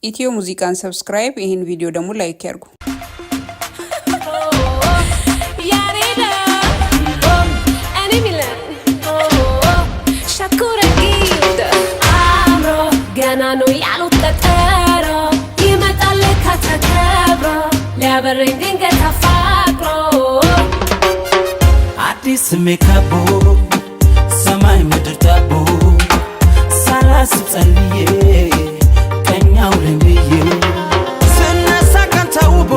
ኢትዮ ሙዚቃን ሰብስክራይብ ይሄን ቪዲዮ ደግሞ ላይክ ያርጉ no ያሉት ተጠሮ ይመጣል ከተከብሮ ሊያበረኝ ድንገት ተፋቅሮ አዲስ ሜካቦ ሰማይ ምድር ታቦ ሳላስብ ጸልዬ ቀኛው ለምዬ ስነሳ ቀን ተውቦ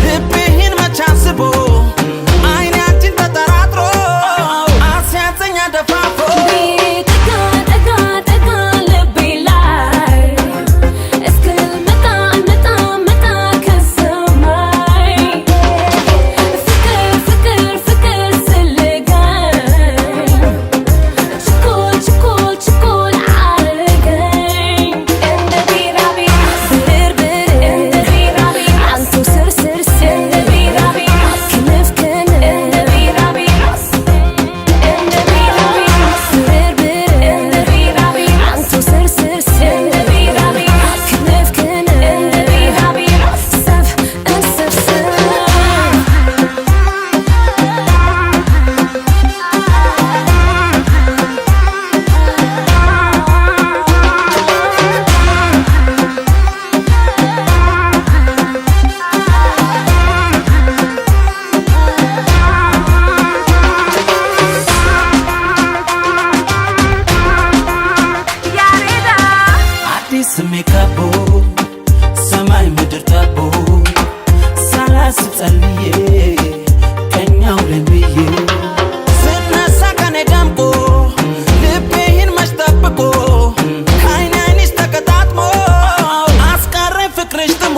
ልቤን መቻስቦ አይኔ አንቺን ተጠራጥሮ አስያዘኝ ደፋፎ ሜካቦ ሰማይ ምድር ታቦ ሳላስብ ጸልዬ ቀኛው ለምዬ ስነሳ ቀኔ ደምቆ ልቤን መች ጠብቆ ከዓይኔ ዓይንሽ ተቀጣጥሞ አስቀረኝ ፍቅርሽ ጥሞ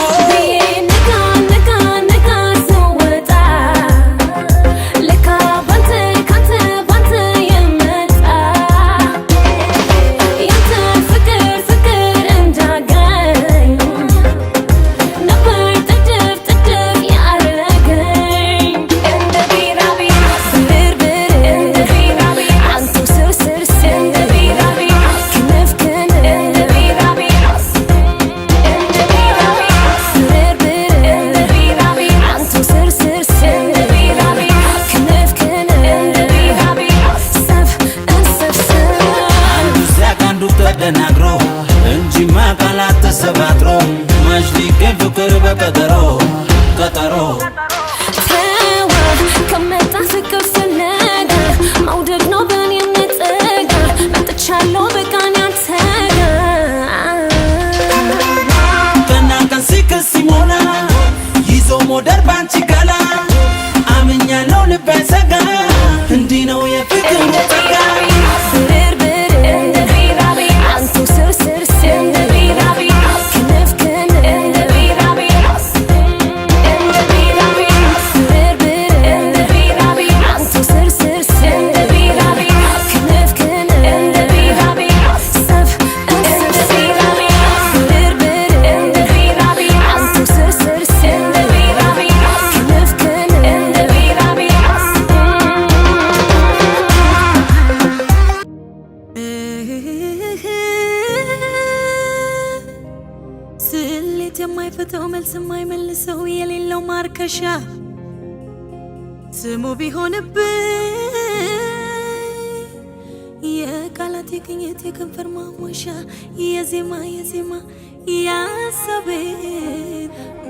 ተደናግሮ እንጂ ማቃላት ተሰባጥሮ ማሽሊከ ፍቅር በቀጠሮ ቀጠሮ ተዋ ከመጣ ፍቅር ፍለጋ መውደድ ነው በኔ የምትጠጋ መጥቻለሁ በቃኝ አንተጋ ቀና ቀን ሲክስ ሲሞላ ይዞ ሞደር ባንቺ ገላ አምኛለሁ ልቤ አይሰጋ እንዲህ ነው የፍቅር ሙጠጋ ስሌት የማይፈተው መልስ የማይመልሰው የሌለው ማርከሻ ስሙ ቢሆንብኝ የቃላት የቅኝት የከንፈር ማሞሻ የዜማ ያሰቤ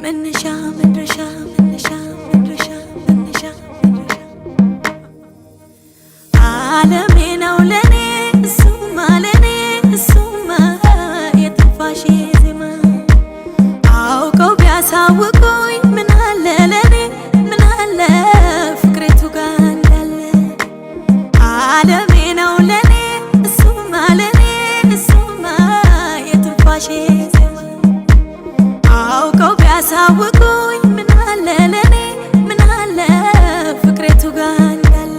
መነሻ መድረሻ ዓለሜ ነው ለኔ እሱማ ለኔ እሱማ የትንፋሼ ዜማ አውቀው ቢያሳውቁኝ ምን አለ ለኔ ምን አለ ፍቅሬቱ ጋር እንዳለ ዓለሜ ነው ለኔ እሱማ የትንፋሼ ዜማ አውቀው ቢያሳውቁኝ ምን አለ ለኔ ምን አለ ፍቅሬቱ ጋር እንዳለ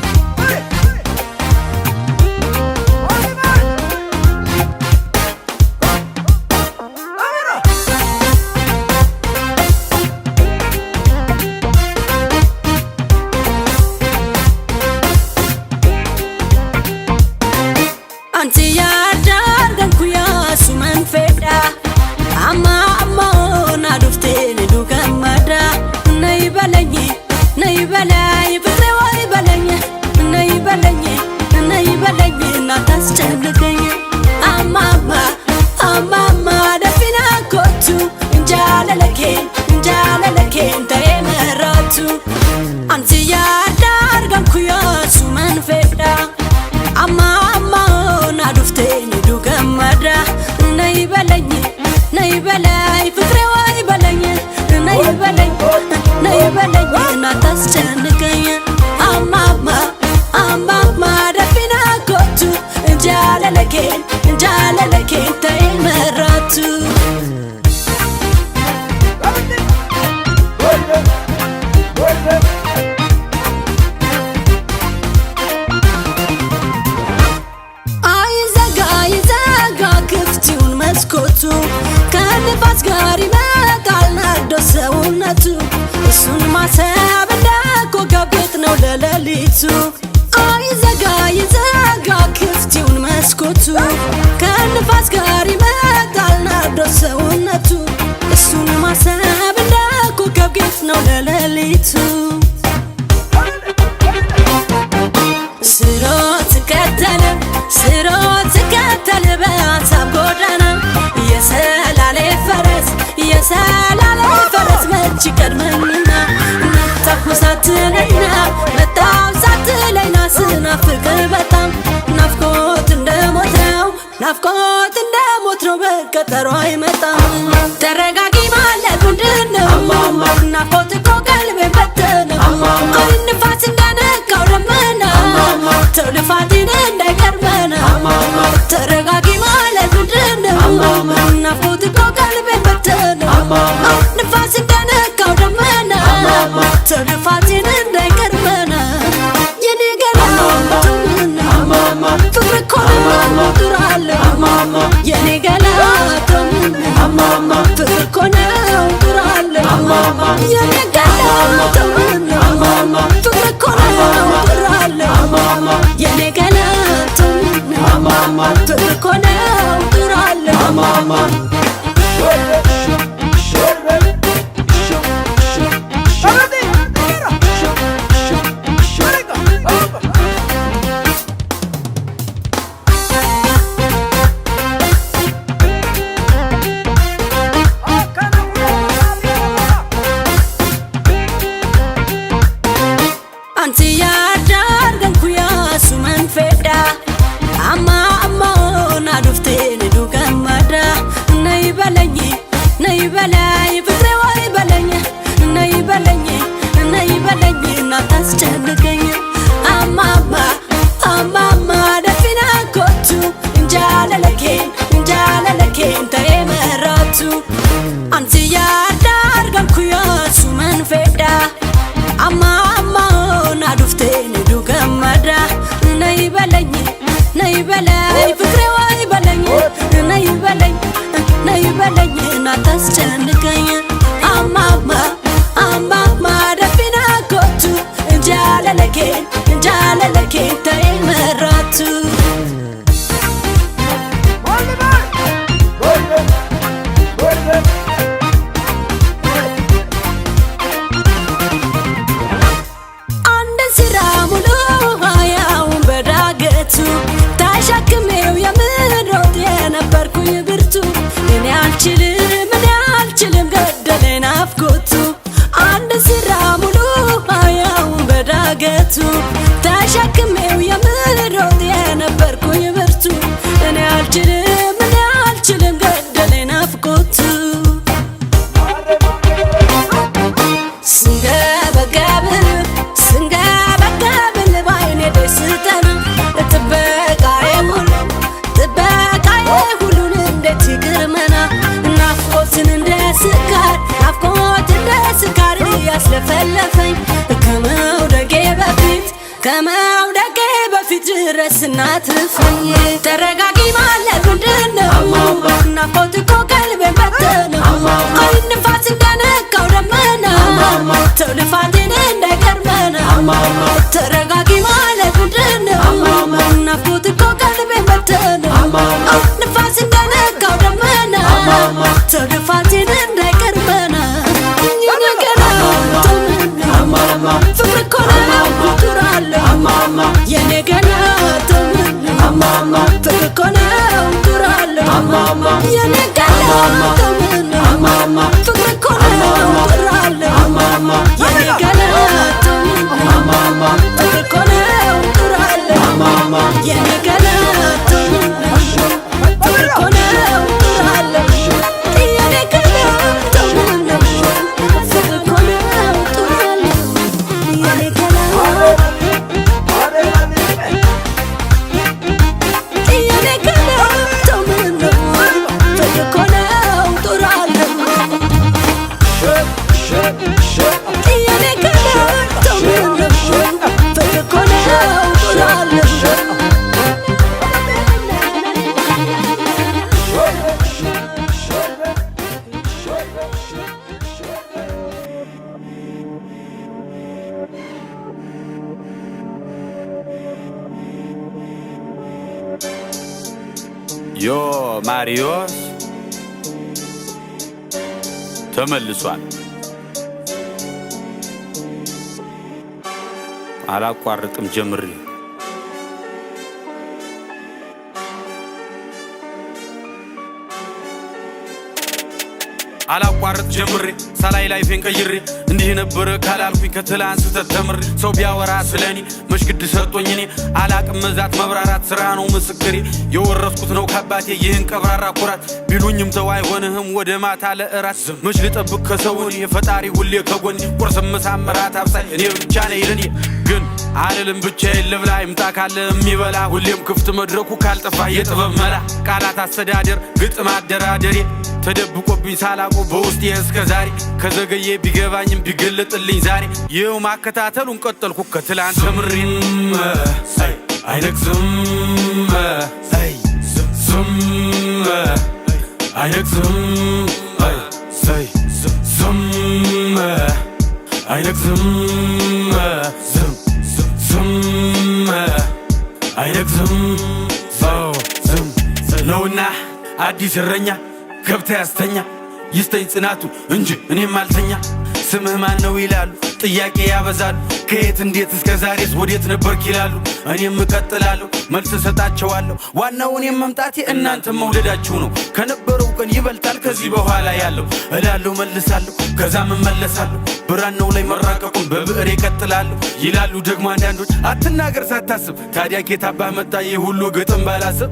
ለሌሊቱ አይዘጋ ክፍት ይሁን መስኮቱ ከንፋስ ጋር ይመጣል ነዶ ሰውነቱ እሱን ማሰብ እንደ ኮከብ ጌጥ ነው ለሌሊቱ አይዘጋ ክፍት ይሁን መስኮቱ ከንፋስ ጋር ይመጣል ነዶ ሰውነቱ እሱን ማሰብ እንደ ኮከብ ጌጥ ነው ለሌሊቱ ስሮት ከተለ በሀሳብ ጎዳና የሰላሌ ፈረስ መች ቀድመኝና መጣሁ ሳትለኝና ስናፍቅ በጣም ናፍቆት እንደሞት ነው በቀጠሮ አይመጣም ተረጋጊ ማለት ምንድነው ናፍቆት እኮ ቀልቤን በተነው ንፋስ እንደነካው ደመና ተው ልፋቴን እንዳይቀርበና ተረጋጊ ማለት ምንድነው ናፍቆት እኮ ቀልቤን በተነው ንፋስ እንደነካው ደመና ተው ልፋቴን እንዳይቀርበና የኔ ገላ ፍቅር እኮ ነው ዱራለሁ የኔ ገላ ፍቅር እኮ ነው ዱራለሁ የኔ ገላ ፍቅር እኮ ነው ዱራለሁ የኔ ገላ ፍቅር እኮ ነው ዱራለሁ አታስጨንቀኝ አማማ ደፊና ኮቱ እንጃለለኬን ተመራቱ አንቺ ያዳርገን ኩያሱ መንፌዳ አማማ ናዱፍቴን ዱገመዳ ነይ በለኝ ፍቅሬ ወይ በለኝ ነይ በለኝ አታስጨንቀኝ አማማ ደፊና ኮቱ እንጃለለኬን ተመራቱ አንድ ስራ ሙሉ ሃያውን በዳገቱ ተሸክሜው የምሮጥ የነበርኩኝ ብርቱ እኔ አልችልም ገደለኝ ናፍቆቱ አንድ ስራ ሙሉ ሃያውን በዳገቱ ተሸክሜው የምሮጥ የነበርኩኝ ብርቱ እኔ አልችልም ገደለኝ ናፍቆቱ ስንገበገብን ባይኔ ደስተና ጥበቃዬ ሁሉን እንዴት ይግርመና ናፍቆት እንደ ስካር ያስለፈለፈኝ ከመውደቄ በፊት ድረስ እናትፈኝ ተረጋጊ ማለት ምንድነው ናፍቆት እኮ ቀልቤን በተነው ንፋስ እንደነካው ደመና ተው ልፋቴን እንዳይቀርበና ተረጋጊ ማለት ምንድነው ናፍቆት እኮ ቀልቤን በተነው ንፋስ እንደነካው ደመና ተው ልፋቴን እንዳይቀርበና ፍቅር እኮ ነው ዱራለሁ የኔ ገላ ፍቅር እኮ ነው ዱራለሁ የኔ ገላ ፍቅር እኮ ነው ዱራለሁ የኔ ገላ ፍቅር እኮ ነው ዱራለሁ የኔ ገላ ፍቅር እኮ ነው ዱራለሁ የኔ ገላ ፍቅር እኮ ነው ዱራለሁ የኔ ገላ ፍቅር እኮ ነው ዮ ማሪዮስ ተመልሷል። አላቋርጥም ጀምሪ አላቋርጥ ጀምሪ ሳላይ ላይፌን ቀይሪ እንዲህ ነበር ካላልኩኝ ከትላንት ተተምሪ ሰው ቢያወራ ስለኔ መሽግድ ሰጥቶኝ እኔ አላቅም መዛት መብራራት ስራ ነው ምስክሬ የወረስኩት ነው ከአባቴ ይህን ቀብራራ ኩራት ቢሉኝም ተው አይሆንህም ወደ ማታ ለእራት መች ልጠብቅ ከሰውን የፈጣሪ ሁሌ ከጎኔ ቁርስ ምሳም ራት አብሳይ እኔ ብቻ ነኝ ለኔ ግን አልልም ብቻዬን ልብላ ይምጣ ካለ የሚበላ ሁሌም ክፍት መድረኩ ካልጠፋ የጥበብ መላ ቃላት አስተዳደር ግጥም አደራደሬ ተደብቆብኝ ሳላቆ በውስጤ እስከ ዛሬ ከዘገየ ቢገባኝም ቢገለጥልኝ ዛሬ ይኸው ማከታተሉን ቀጠልኩ ከትላንት ተምሬ አይነግዝም ዝም አይነግዝም ዝም አይነግዝም ዝም አይነግዝም ዝም ነውና አዲስ እረኛ ከብታ ያስተኛ ይስተኝ ጽናቱ እንጂ እኔም አልተኛ ስምህ ማን ነው ይላሉ ጥያቄ ያበዛሉ ከየት እንዴት እስከ ዛሬስ ወዴት ነበርክ ይላሉ እኔም እቀጥላለሁ መልስ ሰጣቸዋለሁ ዋናው እኔም መምጣቴ እናንተ መውደዳችሁ ነው ከነበረው ቀን ይበልጣል ከዚህ በኋላ ያለው እላለሁ መልሳለሁ ከዛም እመለሳለሁ ብራናው ላይ መራቀቁን በብዕር ይቀጥላለሁ ይላሉ ደግሞ አንዳንዶች አትናገር ሳታስብ ታዲያ ኬታባ መጣ የሁሉ ግጥም ባላስብ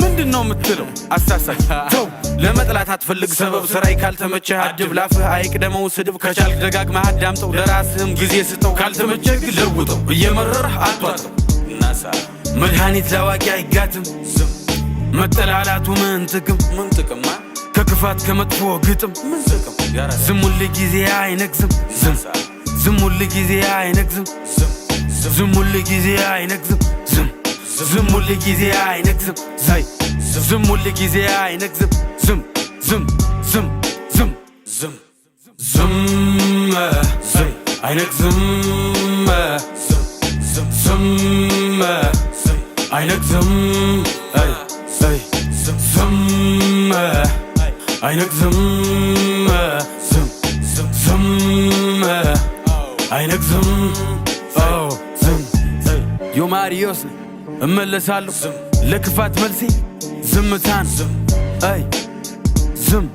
ምንድነው የምትለው አሳሳች ተው ለመጥላት አትፈልግ ሰበብ ስራይ ካልተመቸህ አድብ ላፍህ አይቅደመው ስድብ ከቻልክ ደጋግመህ አዳምጠው ለራስህም ጊዜ ስጠው ካልተመቸህ ግን ለውጠው እየመረረህ አትዋጠው መድኃኒት ላዋቂ አይጋትም መጠላላቱ ምን ጥቅም ከክፋት ከመጥፎ ግጥም ዝም ሁል ጊዜ አይነግዝም ዝም ሁል ጊዜ አይነግዝም ዝም ሁል ጊዜ አይነግዝም ዝም ሁል ጊዜ አይነግዝም ዝም ሁል ጊዜ አይነግዝም ዝም አይነግዝም ዝም አይነግዝም ዝም አይነግዝም ዝም አይነግዝም ዮ ማሪዮስ እመለሳለሁ ለክፋት መልሴ ዝምታን ዝም